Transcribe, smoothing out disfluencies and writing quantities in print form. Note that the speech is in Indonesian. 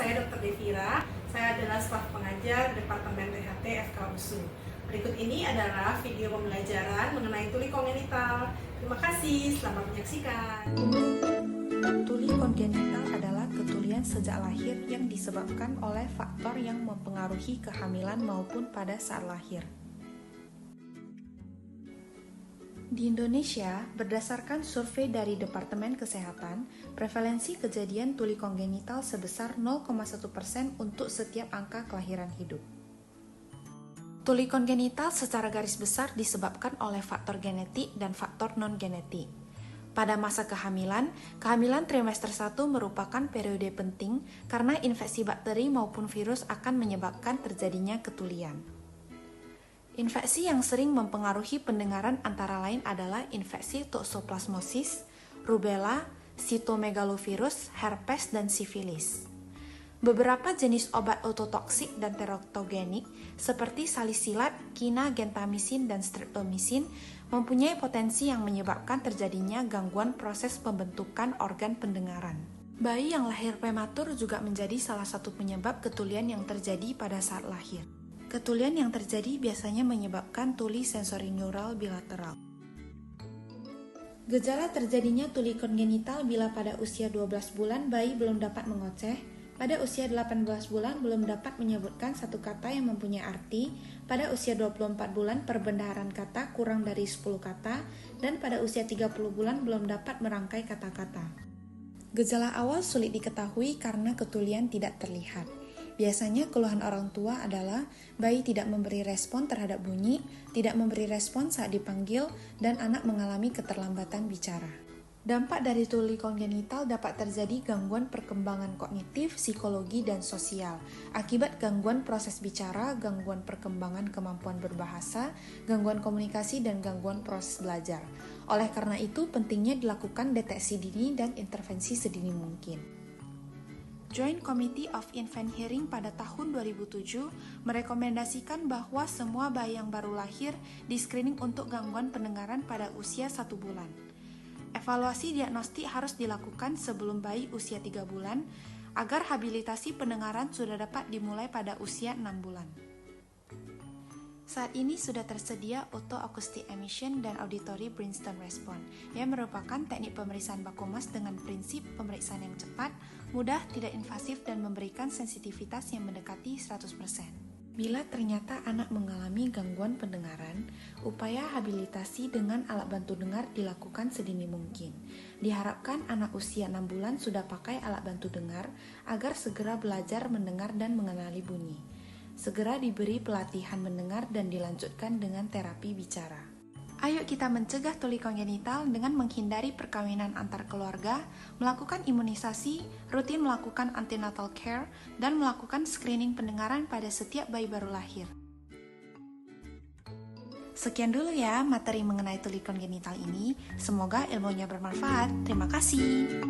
saya Dr. Devira. Saya adalah staf pengajar Departemen THT FK USU. Berikut ini adalah video pembelajaran mengenai tuli kongenital. Terima kasih, selamat menyaksikan. Tuli kongenital adalah ketulian sejak lahir yang disebabkan oleh faktor yang mempengaruhi kehamilan maupun pada saat lahir. Di Indonesia, berdasarkan survei dari Departemen Kesehatan, prevalensi kejadian tuli kongenital sebesar 0,1% untuk setiap angka kelahiran hidup. Tuli kongenital secara garis besar disebabkan oleh faktor genetik dan faktor non-genetik. Pada masa kehamilan trimester 1 merupakan periode penting karena infeksi bakteri maupun virus akan menyebabkan terjadinya ketulian. Infeksi yang sering mempengaruhi pendengaran antara lain adalah infeksi toxoplasmosis, rubella, sitomegalovirus, herpes, dan sifilis. Beberapa jenis obat ototoksik dan teratogenik seperti salisilat, kina, gentamisin, dan streptomisin mempunyai potensi yang menyebabkan terjadinya gangguan proses pembentukan organ pendengaran. Bayi yang lahir prematur juga menjadi salah satu penyebab ketulian yang terjadi pada saat lahir. Ketulian yang terjadi biasanya menyebabkan tuli sensorineural bilateral. Gejala terjadinya tuli kongenital bila pada usia 12 bulan bayi belum dapat mengoceh, pada usia 18 bulan belum dapat menyebutkan satu kata yang mempunyai arti, pada usia 24 bulan perbendaharaan kata kurang dari 10 kata, dan pada usia 30 bulan belum dapat merangkai kata-kata. Gejala awal sulit diketahui karena ketulian tidak terlihat. Biasanya keluhan orang tua adalah bayi tidak memberi respon terhadap bunyi, tidak memberi respon saat dipanggil, dan anak mengalami keterlambatan bicara. Dampak dari tuli kongenital dapat terjadi gangguan perkembangan kognitif, psikologi, dan sosial akibat gangguan proses bicara, gangguan perkembangan kemampuan berbahasa, gangguan komunikasi, dan gangguan proses belajar. Oleh karena itu, pentingnya dilakukan deteksi dini dan intervensi sedini mungkin. Joint Committee of Infant Hearing pada tahun 2007 merekomendasikan bahwa semua bayi yang baru lahir di-screening untuk gangguan pendengaran pada usia 1 bulan. Evaluasi diagnostik harus dilakukan sebelum bayi usia 3 bulan agar habilitasi pendengaran sudah dapat dimulai pada usia 6 bulan. Saat ini sudah tersedia Auto Acoustic Emission dan Auditory Brainstem Response yang merupakan teknik pemeriksaan baku mas dengan prinsip pemeriksaan yang cepat, mudah, tidak invasif, dan memberikan sensitivitas yang mendekati 100%. Bila ternyata anak mengalami gangguan pendengaran, upaya habilitasi dengan alat bantu dengar dilakukan sedini mungkin. Diharapkan anak usia 6 bulan sudah pakai alat bantu dengar agar segera belajar mendengar dan mengenali bunyi. Segera diberi pelatihan mendengar dan dilanjutkan dengan terapi bicara. Ayo kita mencegah tuli kongenital dengan menghindari perkawinan antar keluarga, melakukan imunisasi, rutin melakukan antenatal care, dan melakukan screening pendengaran pada setiap bayi baru lahir. Sekian dulu ya materi mengenai tuli kongenital ini. Semoga ilmunya bermanfaat. Terima kasih.